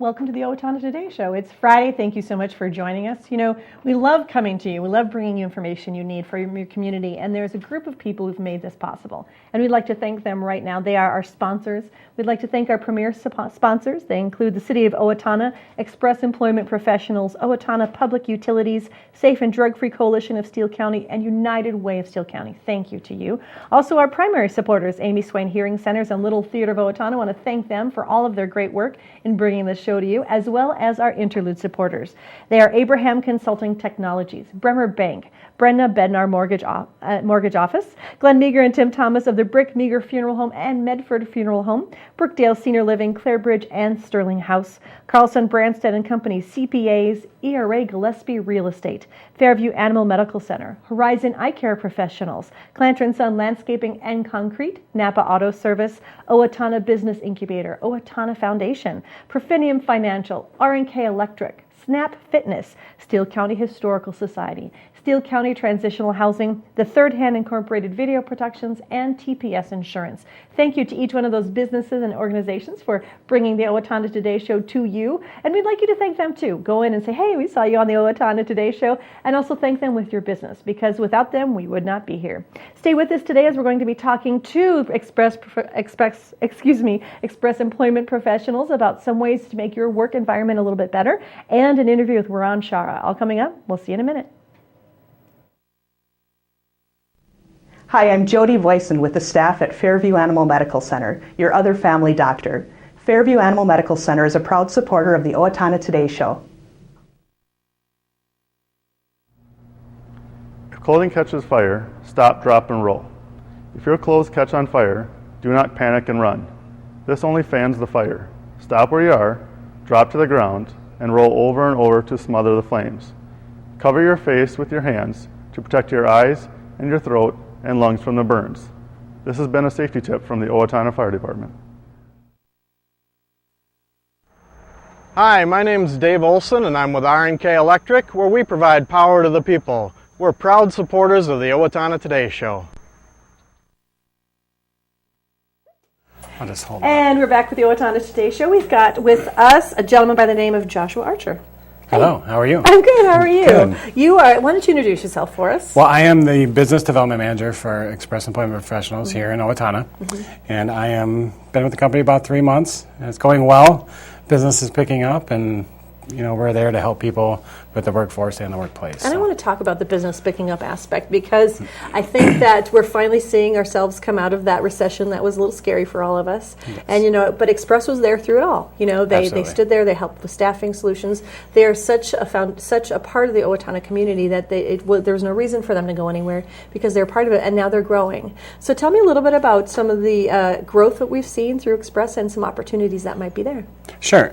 Welcome to the Owatonna Today Show. It's Friday. Thank you so much for joining us. You know, we love coming to you. We love bringing you information you need for your community. And there's a group of people who've made this possible. And we'd like to thank them right now. They are our sponsors. We'd like to thank our premier sponsors. They include the City of Owatonna, Express Employment Professionals, Owatonna Public Utilities, Safe and Drug-Free Coalition of Steele County, and United Way of Steele County. Thank you to you. Also, our primary supporters, Amy Swain Hearing Centers and Little Theater of Owatonna. I want to thank them for all of their great work in bringing this show to you, as well as our interlude supporters. They are Abraham Consulting Technologies, Bremer Bank, Brenna Bednar Mortgage Office, Glenn Meager and Tim Thomas of the Brick Meager Funeral Home and Medford Funeral Home, Brookdale Senior Living, Clarebridge and Sterling House, Carlson Branstad and Company CPAs, ERA Gillespie Real Estate, Fairview Animal Medical Center, Horizon Eye Care Professionals, Clanton Sun Landscaping and Concrete, Napa Auto Service, Owatonna Business Incubator, Owatonna Foundation, Profinium Financial, R&K Electric, Snap Fitness, Steele County Historical Society, Steele County Transitional Housing, the Third Hand Incorporated Video Productions, and TPS Insurance. Thank you to each one of those businesses and organizations for bringing the Owatonna Today Show to you, and we'd like you to thank them too. Go in and say, hey, we saw you on the Owatonna Today Show, and also thank them with your business, because without them, we would not be here. Stay with us today as we're going to be talking to Express Employment Professionals about some ways to make your work environment a little bit better, and an interview with Ron Schara. All coming up. We'll see you in a minute. Hi, I'm Jody Voisin with the staff at Fairview Animal Medical Center, your other family doctor. Fairview Animal Medical Center is a proud supporter of the Owatonna Today Show. If clothing catches fire, stop, drop, and roll. If your clothes catch on fire, do not panic and run. This only fans the fire. Stop where you are, drop to the ground, and roll over and over to smother the flames. Cover your face with your hands to protect your eyes and your throat and lungs from the burns. This has been a safety tip from the Owatonna Fire Department. Hi, my name is Dave Olson and I'm with R&K Electric, where we provide power to the people. We're proud supporters of the Owatonna Today Show. I'll just hold on. And we're back with the Owatonna Today Show. We've got with us a gentleman by the name of Joshua Archer. Hello, how are you? I'm good, how are you? Good. Why don't you introduce yourself for us? Well, I am the Business Development Manager for Express Employment Professionals here in Owatonna. And I am been with the company about 3 months, and it's going well. Business is picking up, and we're there to help people with the workforce and the workplace. And I want to talk about the business picking up aspect, because I think that we're finally seeing ourselves come out of that recession that was a little scary for all of us. Yes. And but Express was there through it all. They stood there, they helped with staffing solutions. They are such a part of the Owatonna community that there was no reason for them to go anywhere, because they're part of it, and now they're growing. So tell me a little bit about some of the growth that we've seen through Express and some opportunities that might be there. Sure.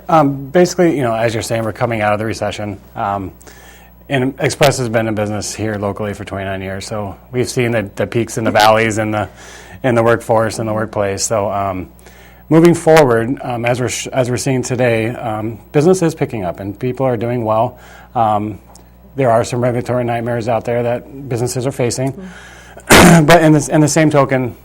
Basically, as you're saying, we're coming out of the recession. And Express has been in business here locally for 29 years, so we've seen the peaks and the valleys in the workforce and the workplace. So moving forward, as we're seeing today, business is picking up and people are doing well. There are some regulatory nightmares out there that businesses are facing, but in the same token,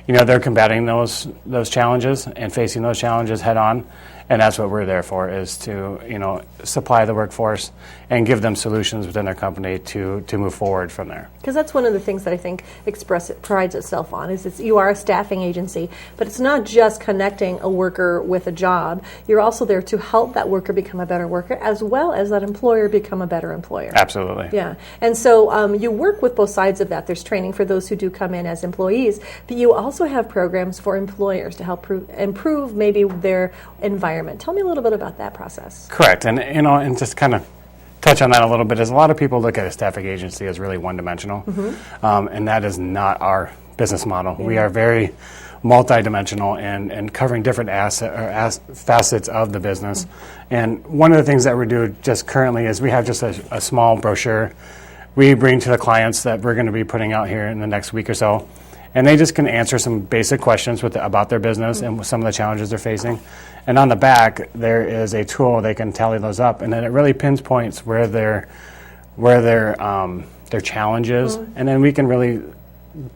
they're combating those challenges and facing those challenges head on. And that's what we're there for, is to supply the workforce and give them solutions within their company to move forward from there. Because that's one of the things that I think Express prides itself on, is you are a staffing agency, but it's not just connecting a worker with a job. You're also there to help that worker become a better worker, as well as that employer become a better employer. Absolutely. Yeah. And so you work with both sides of that. There's training for those who do come in as employees, but you also have programs for employers to help improve maybe their environment. Tell me a little bit about that process. Correct. And just kind of touch on that a little bit, is a lot of people look at a staffing agency as really one-dimensional, and that is not our business model. Yeah. We are very multidimensional and covering different facets of the business. And one of the things that we do just currently is we have just a small brochure we bring to the clients that we're going to be putting out here in the next week or so. And they just can answer some basic questions about their business and some of the challenges they're facing. And on the back, there is a tool they can tally those up, and then it really pinpoints where their challenge is, and then we can really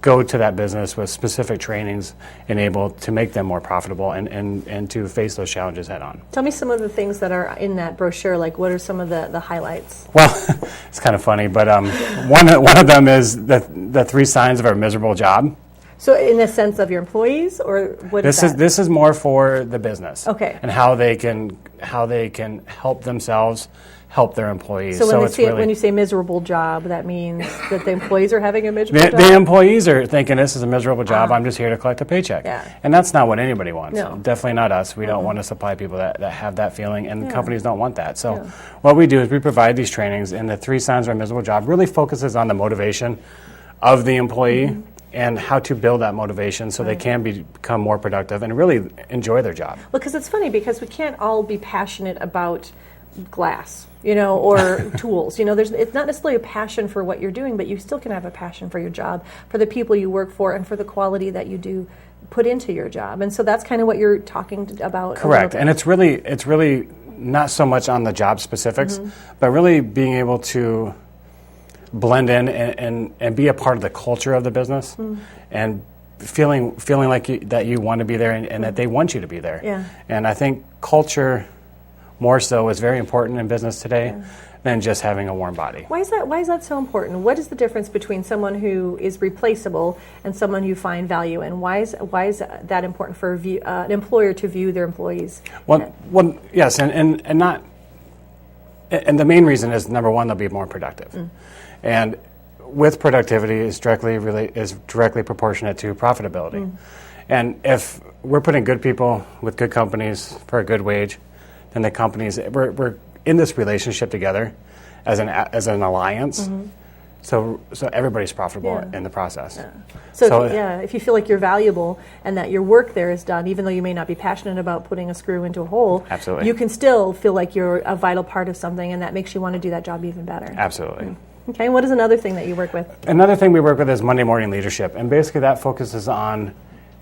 go to that business with specific trainings enabled to make them more profitable and to face those challenges head on. Tell me some of the things that are in that brochure, like what are some of the highlights? Well, it's kind of funny, but one of them is the 3 signs of a miserable job. So in the sense of your employees, or what is that? This is more for the business. Okay. And how they can help themselves help their employees. So when you say miserable job, that means that the employees are having a miserable job? The employees are thinking this is a miserable job, I'm just here to collect a paycheck. Yeah. And that's not what anybody wants. No. Definitely not us. We don't want to supply people that have that feeling, and companies don't want that. So Yeah. what we do is we provide these trainings, and the 3 signs of a miserable job really focuses on the motivation of the employee and how to build that motivation so they can become more productive and really enjoy their job. Well, because it's funny, because we can't all be passionate about glass, or tools. It's not necessarily a passion for what you're doing, but you still can have a passion for your job, for the people you work for, and for the quality that you do put into your job. And so that's kind of what you're talking about. Correct. And it's really not so much on the job specifics, but really being able to blend in and be a part of the culture of the business and feeling like that you want to be there and that they want you to be there. Yeah. And I think culture more so is very important in business today than just having a warm body. Why is that so important? What is the difference between someone who is replaceable and someone you find value in? Why is that important for an employer to view their employees? Well, yes, and the main reason is, number one, they'll be more productive. And with productivity is directly proportionate to profitability. And if we're putting good people with good companies for a good wage, then the companies, we're in this relationship together as an alliance. So everybody's profitable in the process. Yeah. So if you feel like you're valuable and that your work there is done, even though you may not be passionate about putting a screw into a hole, absolutely, you can still feel like you're a vital part of something, and that makes you want to do that job even better. Absolutely. Okay, what is another thing that you work with? Another thing we work with is Monday morning leadership, and basically that focuses on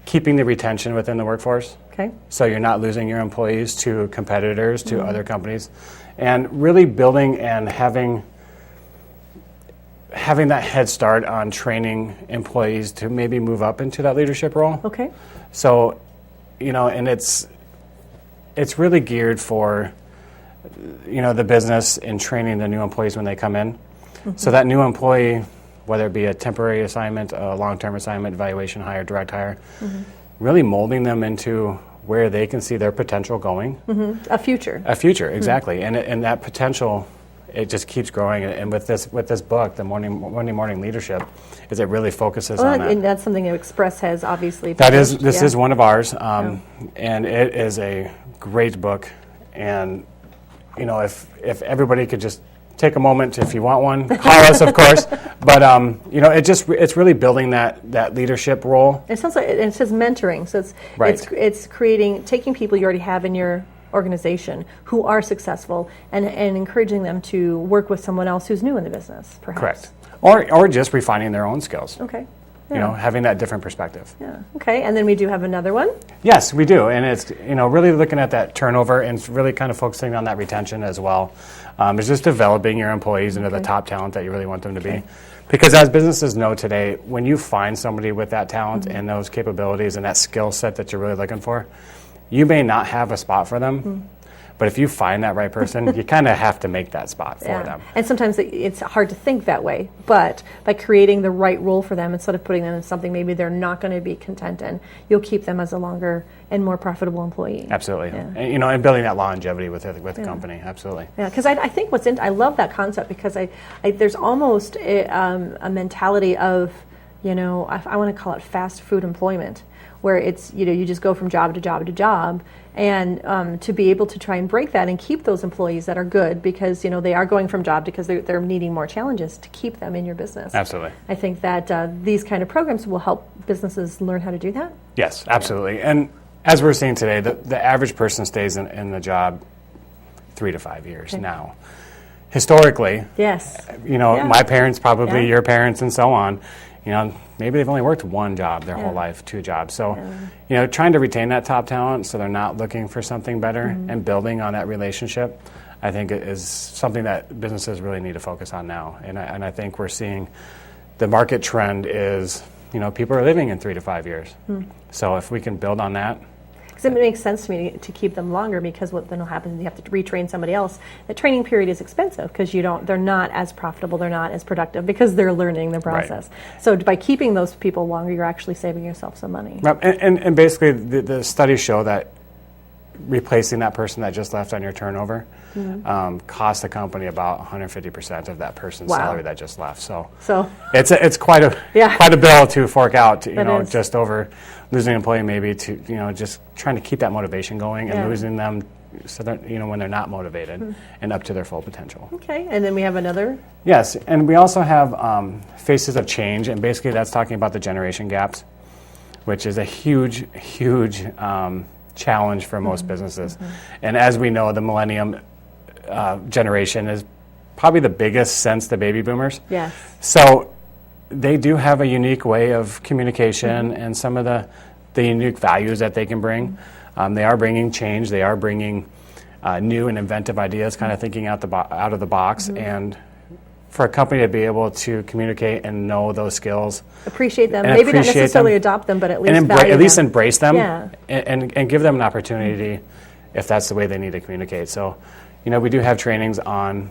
keeping the retention within the workforce. Okay. So you're not losing your employees to competitors, to other companies, and really building and having that head start on training employees to maybe move up into that leadership role. Okay. So, and it's really geared for, the business in training the new employees when they come in. So that new employee, whether it be a temporary assignment, a long-term assignment, evaluation hire, direct hire, really molding them into where they can see their potential going. A future. A future, exactly. And that potential, it just keeps growing. And with this book, the Monday Morning Leadership, is it really focuses on that. And that's something that Express has obviously published. This is one of ours, and it is a great book. And if everybody could just take a moment, if you want one, call us, of course. But it's really building that leadership role. It sounds like it says mentoring, so it's taking people you already have in your organization who are successful and encouraging them to work with someone else who's new in the business, perhaps. Correct. Or just refining their own skills. Okay. Having that different perspective. Yeah. Okay. And then we do have another one. Yes, we do, and it's really looking at that turnover and really kind of focusing on that retention as well. It's just developing your employees into the top talent that you really want them to be. Because as businesses know today, when you find somebody with that talent and those capabilities and that skill set that you're really looking for, you may not have a spot for them. But if you find that right person, you kind of have to make that spot for them. And sometimes it's hard to think that way, but by creating the right role for them, instead of putting them in something maybe they're not going to be content in, you'll keep them as a longer and more profitable employee. Absolutely. Yeah. And building that longevity with the company. Absolutely. Yeah, because I think I love that concept, because there's almost a mentality of, I want to call it fast food employment, where it's, you just go from job to job to job, and to be able to try and break that and keep those employees that are good, because they are going from job because they're needing more challenges, to keep them in your business. Absolutely. I think that these kind of programs will help businesses learn how to do that. Yes, absolutely. And as we're seeing today, the average person stays in the job 3 to 5 years now. Historically, yes, my parents, probably your parents, and so on, maybe they've only worked one job their whole life, 2 jobs. So, trying to retain that top talent so they're not looking for something better and building on that relationship, I think it is something that businesses really need to focus on now. And I think we're seeing the market trend is people are living in 3 to 5 years. So if we can build on that. Because it makes sense to me to keep them longer, because what then will happen is you have to retrain somebody else. The training period is expensive because they're not as profitable, they're not as productive because they're learning the process. Right. So by keeping those people longer, you're actually saving yourself some money. Right. And basically the studies show that replacing that person that just left on your turnover costs the company about 150% of that person's salary that just left. So it's quite a bill to fork out, just over losing an employee, maybe to just trying to keep that motivation going and losing them so that when they're not motivated and up to their full potential. Okay, and then we have another. Yes, and we also have faces of change, and basically that's talking about the generation gaps, which is a huge challenge for most businesses. And as we know, the millennium generation is probably the biggest since the baby boomers. Yes. So they do have a unique way of communication and some of the unique values that they can bring. They are bringing change. They are bringing new and inventive ideas, kind of thinking out of the box. And for a company to be able to communicate and know those skills, appreciate them, maybe not necessarily adopt them, but at least value at least them. Embrace them, and give them an opportunity if that's the way they need to communicate. So, we do have trainings on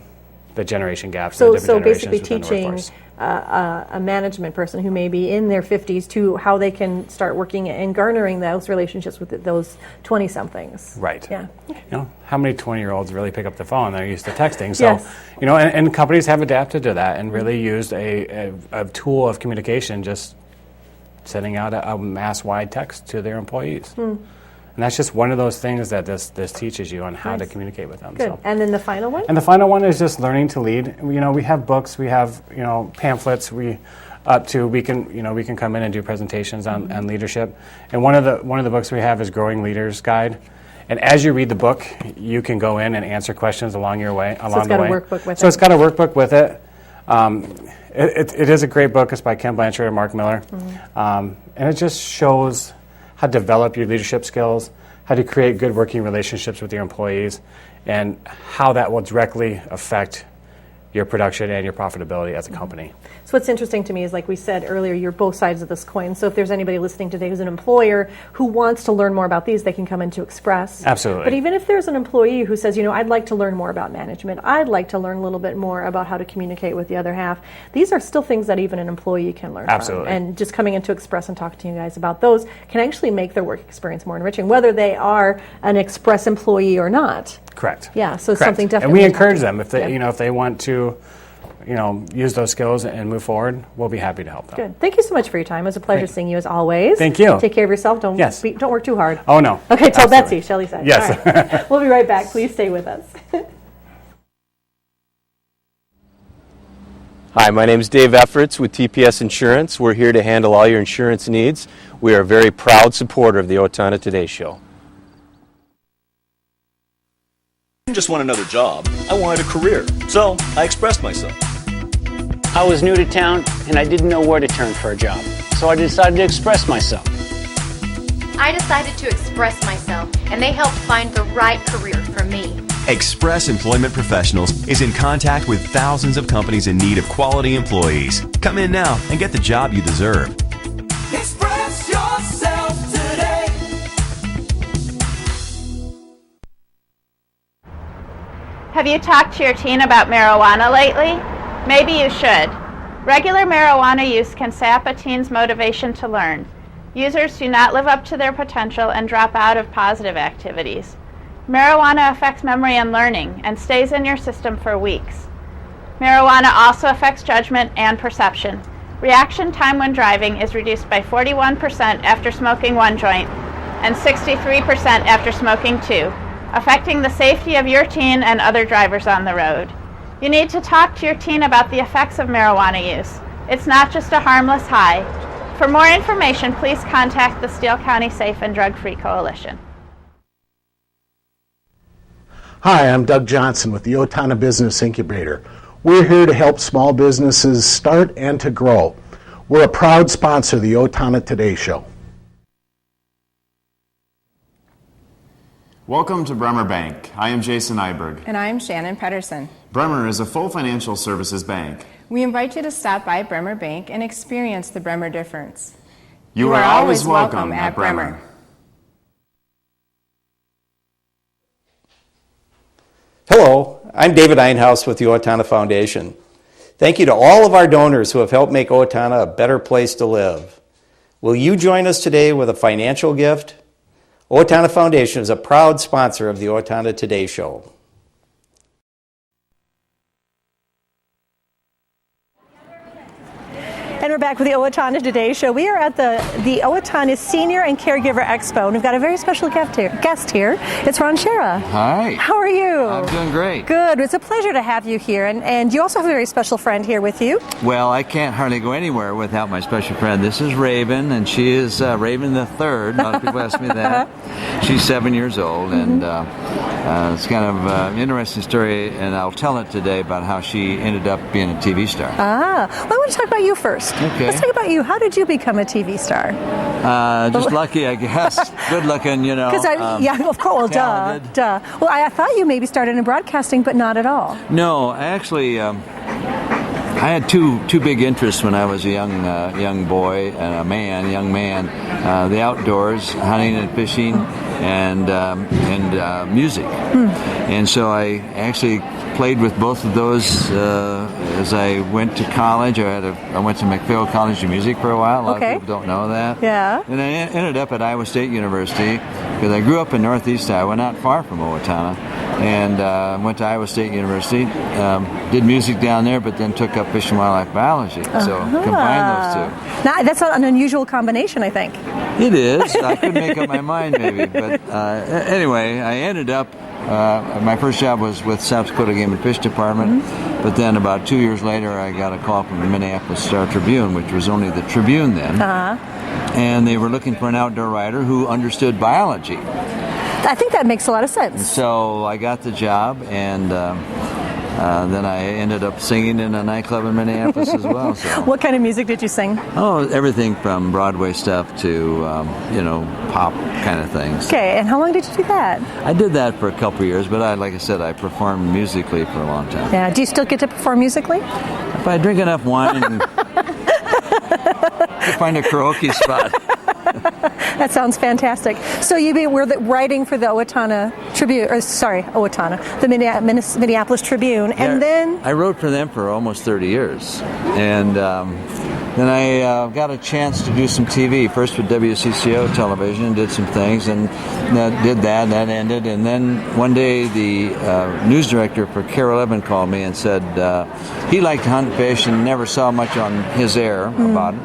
the generation gaps. So different basically generations teaching a management person who may be in their 50s to how they can start working and garnering those relationships with those 20-somethings. Right. Yeah. How many 20-year-olds really pick up the phone? They're used to texting. So, and companies have adapted to that and really used a tool of communication, just sending out a mass-wide text to their employees. And that's just one of those things that this teaches you on how to communicate with them. Good. So. And then the final one? And the final one is just learning to lead. We have books, we have pamphlets. We can come in and do presentations on leadership. And one of the books we have is Growing Leaders Guide. And as you read the book, you can go in and answer questions along the way. So it's got a workbook with it. So it's got a workbook with it. It is a great book. It's by Ken Blanchard and Mark Miller. And it just shows how to develop your leadership skills, how to create good working relationships with your employees, and how that will directly affect your production and your profitability as a company. So what's interesting to me is, like we said earlier, you're both sides of this coin. So if there's anybody listening today who's an employer who wants to learn more about these, they can come into Express. Absolutely. But even if there's an employee who says, I'd like to learn more about management, I'd like to learn a little bit more about how to communicate with the other half, these are still things that even an employee can learn Absolutely. from. And just coming into Express and talking to you guys about those can actually make their work experience more enriching, whether they are an Express employee or not. Correct. Yeah, so Correct. something definitely. And we encourage them if they, if they want to, use those skills and move forward, we'll be happy to help them. Good. Thank you so much for your time. It was a pleasure seeing you as always. Thank you. Take care of yourself. Don't work too hard. Oh, no. Okay, tell Absolutely. Betsy, Shelley said. Yes. All right. We'll be right back. Please stay with us. Hi, my name is Dave Efforts with TPS Insurance. We're here to handle all your insurance needs. We are a very proud supporter of the Owatonna Today Show. I didn't just want another job, I wanted a career, so I expressed myself. I was new to town and I didn't know where to turn for a job, so I decided to express myself. I decided to express myself, and they helped find the right career for me. Express Employment Professionals is in contact with thousands of companies in need of quality employees. Come in now and get the job you deserve. Express yourself today. Have you talked to your teen about marijuana lately? Maybe you should. Regular marijuana use can sap a teen's motivation to learn. Users do not live up to their potential and drop out of positive activities. Marijuana affects memory and learning and stays in your system for weeks. Marijuana also affects judgment and perception. Reaction time when driving is reduced by 41% after smoking one joint and 63% after smoking two, affecting the safety of your teen and other drivers on the road. You need to talk to your teen about the effects of marijuana use. It's not just a harmless high. For more information, please contact the Steele County Safe and Drug-Free Coalition. Hi, I'm Doug Johnson with the Owatonna Business Incubator. We're here to help small businesses start and to grow. We're a proud sponsor of the Owatonna Today Show. Welcome to Bremer Bank. I am Jason Iberg. And I'm Shannon Pedersen. Bremer is a full financial services bank. We invite you to stop by Bremer Bank and experience the Bremer difference. You are always welcome at Bremer. Hello, I'm David Einhaus with the Owatonna Foundation. Thank you to all of our donors who have helped make Owatonna a better place to live. Will you join us today with a financial gift? Owatonna Foundation is a proud sponsor of the Owatonna Today Show. And we're back with the Owatonna Today Show. We are at the Owatonna Senior and Caregiver Expo, and we've got a very special guest here. It's Ron Schara. Hi. How are you? I'm doing great. Good. It's a pleasure to have you here, and you also have a very special friend here with you. Well, I can't hardly go anywhere without my special friend. This is Raven, and she is Raven the Third. A lot of people ask me that. She's 7 years old, and it's kind of an interesting story, and I'll tell it today about how she ended up being a TV star. Well, I want to talk about you first. Okay. Let's talk about you. How did you become a TV star? Just lucky, I guess. Good looking, you know. Yeah, of course. Well, duh. Well, I thought you maybe started in broadcasting, but not at all. No, I actually, I had two big interests when I was a young boy and young man. The outdoors, hunting and fishing, and music. And so I actually played with both of those as I went to college. I went to McPhail College of Music for a while. A lot of people don't know that. Yeah. And I ended up at Iowa State University because I grew up in Northeast Iowa, not far from Owatonna, and went to Iowa State University. Did music down there, but then took up fish and wildlife biology. So combined those two. Now, that's an unusual combination, I think. It is. I couldn't make up my mind, maybe. But anyway, I ended up. My first job was with South Dakota Game and Fish Department, but then about 2 years later I got a call from the Minneapolis Star-Tribune, which was only the Tribune then, and they were looking for an outdoor writer who understood biology. I think that makes a lot of sense. So I got the job, and then I ended up singing in a nightclub in Minneapolis as well. So. What kind of music did you sing? Oh, everything from Broadway stuff to, pop kind of things. Okay, and how long did you do that? I did that for a couple of years, but like I said, I performed musically for a long time. Yeah, do you still get to perform musically? If I drink enough wine and find a karaoke spot. That sounds fantastic. So you were writing for the Owatonna Tribune, the Minneapolis Tribune, and then I wrote for them for almost 30 years, and then I got a chance to do some TV. First with WCCO television, did some things, and did that. That ended, and then one day the news director for KARE 11 called me and said he liked to hunt and fish and never saw much on his air about it.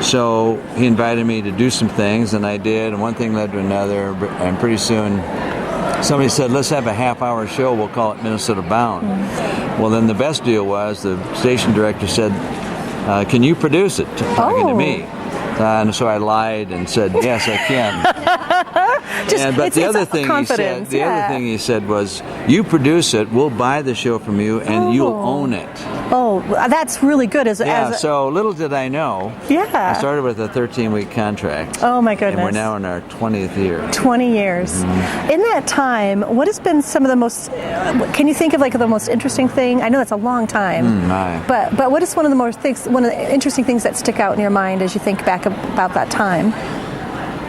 So he invited me to do some things, and I did, and one thing led to another, and pretty soon somebody said, let's have a half-hour show, we'll call it Minnesota Bound. Well, then the best deal was the station director said, can you produce it? Talking to me. And so I lied and said, yes, I can. But the other thing he said was, you produce it, we'll buy the show from you, and you'll own it. Oh, that's really good. So little did I know. Yeah. I started with a 13-week contract. Oh, my goodness. And we're now in our 20th year. 20 years. In that time, what has been some of the most, can you think of like the most interesting thing? I know that's a long time. But what is one of the interesting things that stick out in your mind as you think back about that time?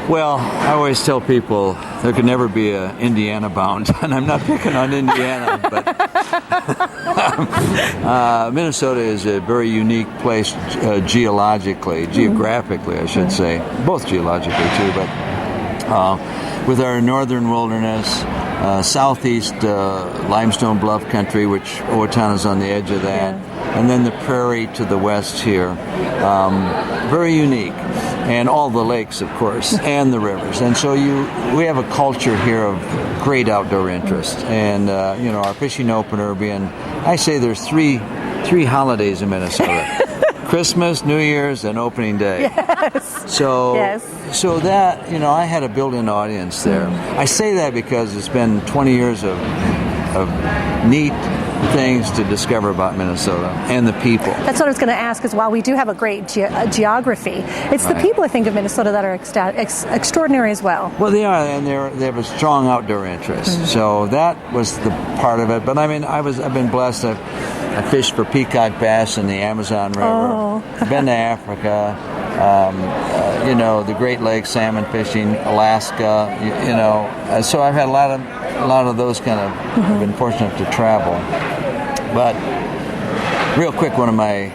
Well, I always tell people there could never be an Indiana Bound, and I'm not picking on Indiana, but Minnesota is a very unique place geographically, I should say, both geologically too, but with our northern wilderness, southeast limestone bluff country, which Owatonna is on the edge of that, and then the prairie to the west here, very unique. And all the lakes, of course, and the rivers. And so we have a culture here of great outdoor interest. And, our fishing opener being, I say there's three holidays in Minnesota. Christmas, New Year's, and opening day. Yes. So that, I had a built-in audience there. I say that because it's been 20 years of neat things to discover about Minnesota and the people. That's what I was going to ask, is while we do have a great geography, it's the people, I think, of Minnesota that are extraordinary as well. Well, they are, and they have a strong outdoor interest. So that was the part of it. But I mean, I've been blessed. I fished for peacock bass in the Amazon River. Been to Africa. The Great Lakes salmon fishing, Alaska. So I've had a lot of those kind of. I've been fortunate to travel. But real quick, one of my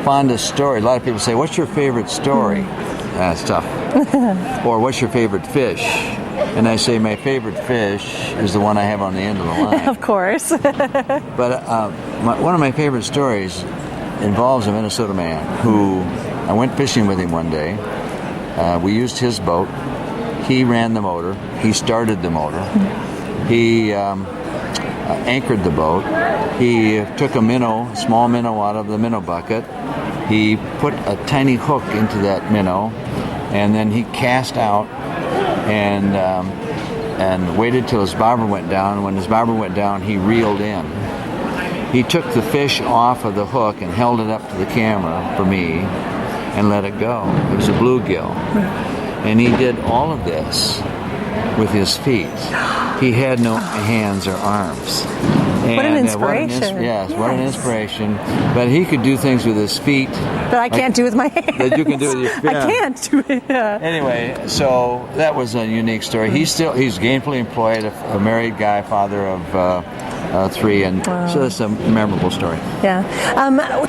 fondest stories. A lot of people say, "What's your favorite story?" That's tough. Or what's your favorite fish? And I say my favorite fish is the one I have on the end of the line. Of course. But one of my favorite stories involves a Minnesota man who I went fishing with him one day. We used his boat. He ran the motor. He started the motor. He anchored the boat. He took a small minnow out of the minnow bucket. He put a tiny hook into that minnow, and then he cast out and waited till his bobber went down. When his bobber went down, he reeled in. He took the fish off of the hook and held it up to the camera for me and let it go. It was a bluegill. And he did all of this with his feet. He had no hands or arms. And, what an inspiration. What an inspiration. But he could do things with his feet that I can't do with my hands. That you can do with your feet. I can't do it. Yeah. Anyway, so that was a unique story. He's gainfully employed, a married guy, father of 3, and so that's a memorable story. Yeah.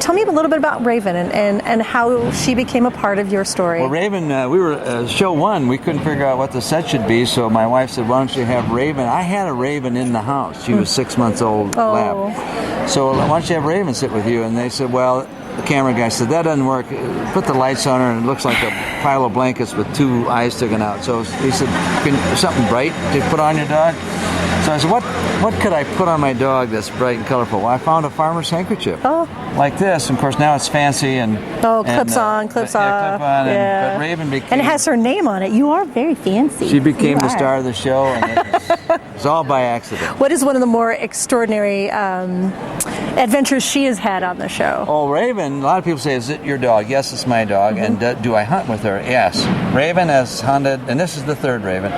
Tell me a little bit about Raven and how she became a part of your story. Well, Raven, we were show 1. We couldn't figure out what the set should be, so my wife said, "Why don't you have Raven?" I had a Raven in the house. She was 6 months old. Lab. So why don't you have Raven sit with you? And they said, well, the camera guy said, that doesn't work. Put the lights on her and it looks like a pile of blankets with 2 eyes sticking out. So he said, something bright to put on your dog? So I said, what could I put on my dog that's bright and colorful? Well, I found a farmer's handkerchief. Like this. And of course, now it's fancy and... clips on, clips off. Clip on. Yeah. But Raven became... And it has her name on it. You are very fancy. She became the star of the show, and it's all by accident. What is one of the more extraordinary adventures she has had on the show? Oh, Raven, a lot of people say, is it your dog? Yes, it's my dog. And do I hunt with her? Yes. Raven has hunted, and this is the 3rd Raven.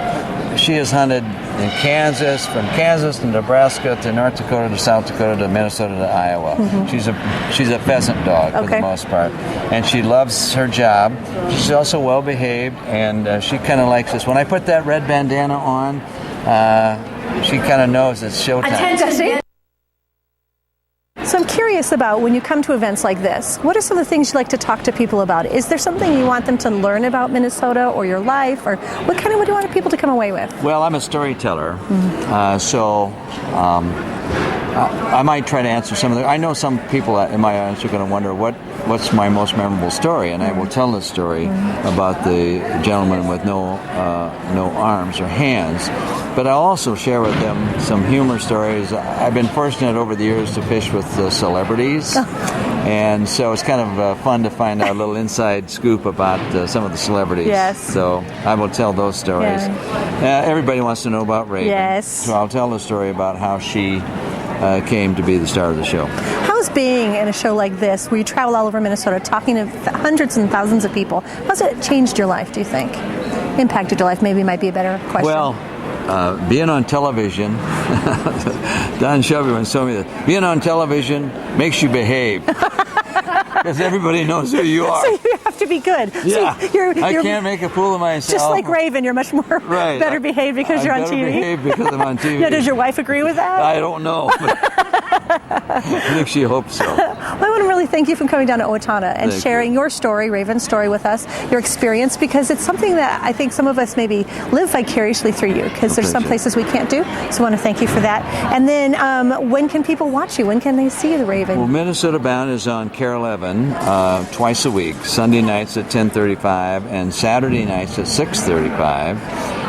She has hunted in Kansas, from Kansas to Nebraska to North Dakota to South Dakota to Minnesota to Iowa. She's a pheasant dog for the most part, and she loves her job. She's also well behaved, and she kind of likes this. When I put that red bandana on, she kind of knows it's showtime. So I'm curious about when you come to events like this, what are some of the things you like to talk to people about? Is there something you want them to learn about Minnesota or your life, or what do you want people to come away with? Well, I'm a storyteller, so I might try to answer some of the... I know some people in my audience are going to wonder what's my most memorable story, and I will tell the story about the gentleman with no arms or hands. But I'll also share with them some humor stories. I've been fortunate over the years to fish with celebrities, and so it's kind of fun to find out a little inside scoop about some of the celebrities. Yes. So I will tell those stories. Yeah. Everybody wants to know about Raven. Yes. So I'll tell the story about how she came to be the star of the show. How's being in a show like this, where you travel all over Minnesota, talking to hundreds and thousands of people, how's it changed your life, do you think? Impacted your life, maybe might be a better question. Well, being on television, Don Shelby once told me that being on television makes you behave. Because everybody knows who you are. So you have to be good. Yeah. So I can't make a fool of myself. Just like Raven, you're much more better behaved because you're on TV. Better behaved because I'm on TV. Now, does your wife agree with that? I don't know. I think she hopes so. Well, I want to really thank you for coming down to Owatonna and sharing your story, Raven's story, with us, your experience, because it's something that I think some of us maybe live vicariously through you, because there's some places we can't do. So I want to thank you for that. And then when can people watch you? When can they see the Raven? Well, Minnesota Bound is on KARE 11 twice a week, Sunday nights at 10:35 and Saturday nights at 6:35.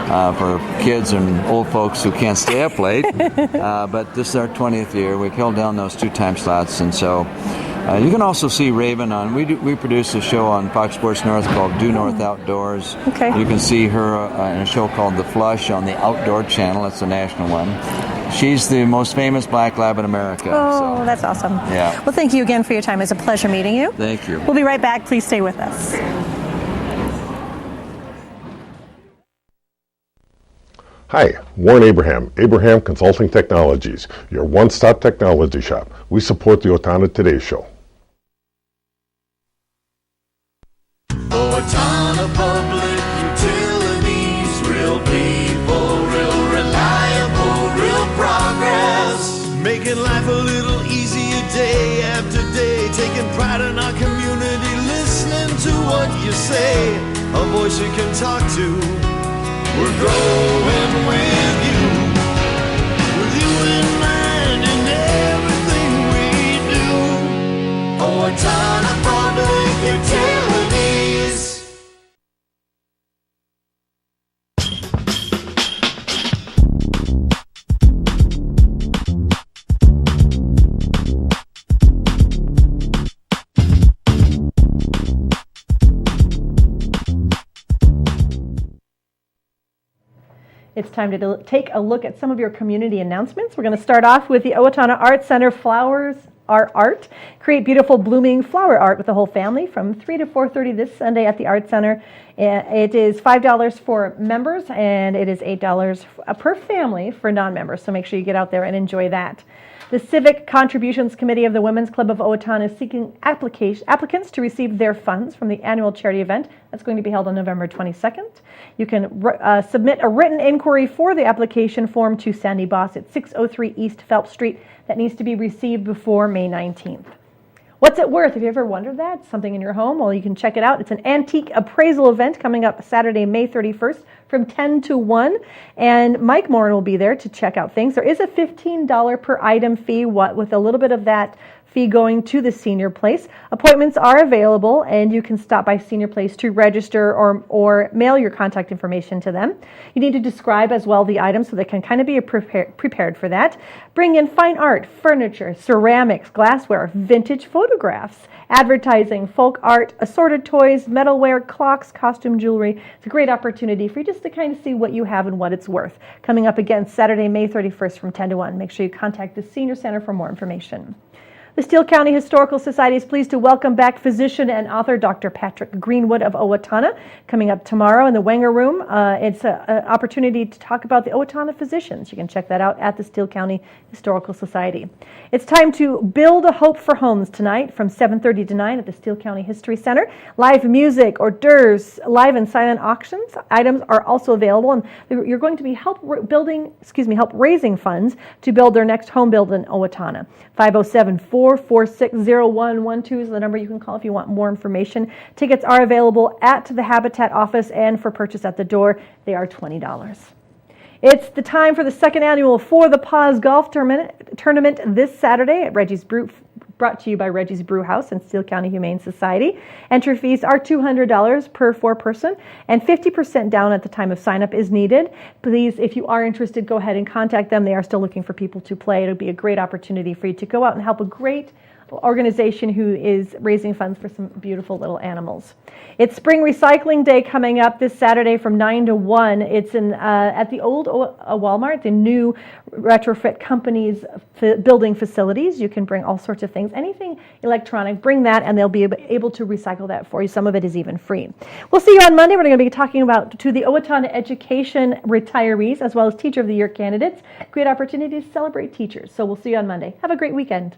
for kids and old folks who can't stay up late. But this is our 20th year. We've held down those 2 time slots, and so you can also see Raven on. We produce a show on Fox Sports North called Due North Outdoors. Okay. You can see her in a show called The Flush on the Outdoor Channel. It's the national one. She's the most famous black lab in America. Oh, so. That's awesome. Yeah. Well, thank you again for your time. It's a pleasure meeting you. Thank you. We'll be right back. Please stay with us. Hi, Warren Abraham, Abraham Consulting Technologies, your one-stop technology shop. We support the Owatonna Today Show. Owatonna Public Utilities, real people, real reliable, real progress. Making life a little easier day after day, taking pride in our community, listening to what you say, a voice you can talk to. We're growing with you in mind in everything we do. Owatonna Public Utilities. It's time to take a look at some of your community announcements. We're going to start off with the Owatonna Art Center Flowers Are Art. Create beautiful blooming flower art with the whole family from 3 to 4:30 this Sunday at the Art Center. It is $5 for members and it is $8 per family for non-members. So make sure you get out there and enjoy that. The Civic Contributions Committee of the Women's Club of Owatonna is seeking applicants to receive their funds from the annual charity event that's going to be held on November 22nd. You can submit a written inquiry for the application form to Sandy Boss at 603 East Phelps Street that needs to be received before May 19th. What's it worth? Have you ever wondered that? Something in your home? Well, you can check it out. It's an antique appraisal event coming up Saturday, May 31st from 10 to 1. And Mike Morin will be there to check out things. There is a $15 per item fee, with a little bit of that fee going to the Senior Place. Appointments are available, and you can stop by Senior Place to register or mail your contact information to them. You need to describe as well the items so they can kind of be prepared for that. Bring in fine art, furniture, ceramics, glassware, vintage photographs, advertising, folk art, assorted toys, metalware, clocks, costume jewelry. It's a great opportunity for you just to kind of see what you have and what it's worth. Coming up again Saturday, May 31st from 10 to 1. Make sure you contact the Senior Center for more information. The Steele County Historical Society is pleased to welcome back physician and author Dr. Patrick Greenwood of Owatonna, coming up tomorrow in the Wenger Room. It's an opportunity to talk about the Owatonna physicians. You can check that out at the Steele County Historical Society. It's time to build a hope for homes tonight from 7:30 to 9 at the Steele County History Center. Live music, hors d'oeuvres, live and silent auctions. Items are also available, and you're going to be help raising funds to build their next home build in Owatonna. 507-446-0112 is the number you can call if you want more information. Tickets are available at the Habitat office and for purchase at the door. They are $20. It's the time for the second annual For the Paws Golf Tournament this Saturday at Reggie's Brew, brought to you by Reggie's Brew House and Steele County Humane Society. Entry fees are $200 per 4-person, and 50% down at the time of sign-up is needed. Please, if you are interested, go ahead and contact them. They are still looking for people to play. It'll be a great opportunity for you to go out and help a great organization who is raising funds for some beautiful little animals. It's Spring Recycling Day coming up this Saturday from 9 to 1. It's at the old Walmart, the new retrofit company's building facilities. You can bring all sorts of things, anything electronic, bring that, and they'll be able to recycle that for you. Some of it is even free. We'll see you on Monday. We're going to be talking to the Owatonna education retirees as well as Teacher of the Year candidates. Great opportunity to celebrate teachers. So we'll see you on Monday. Have a great weekend.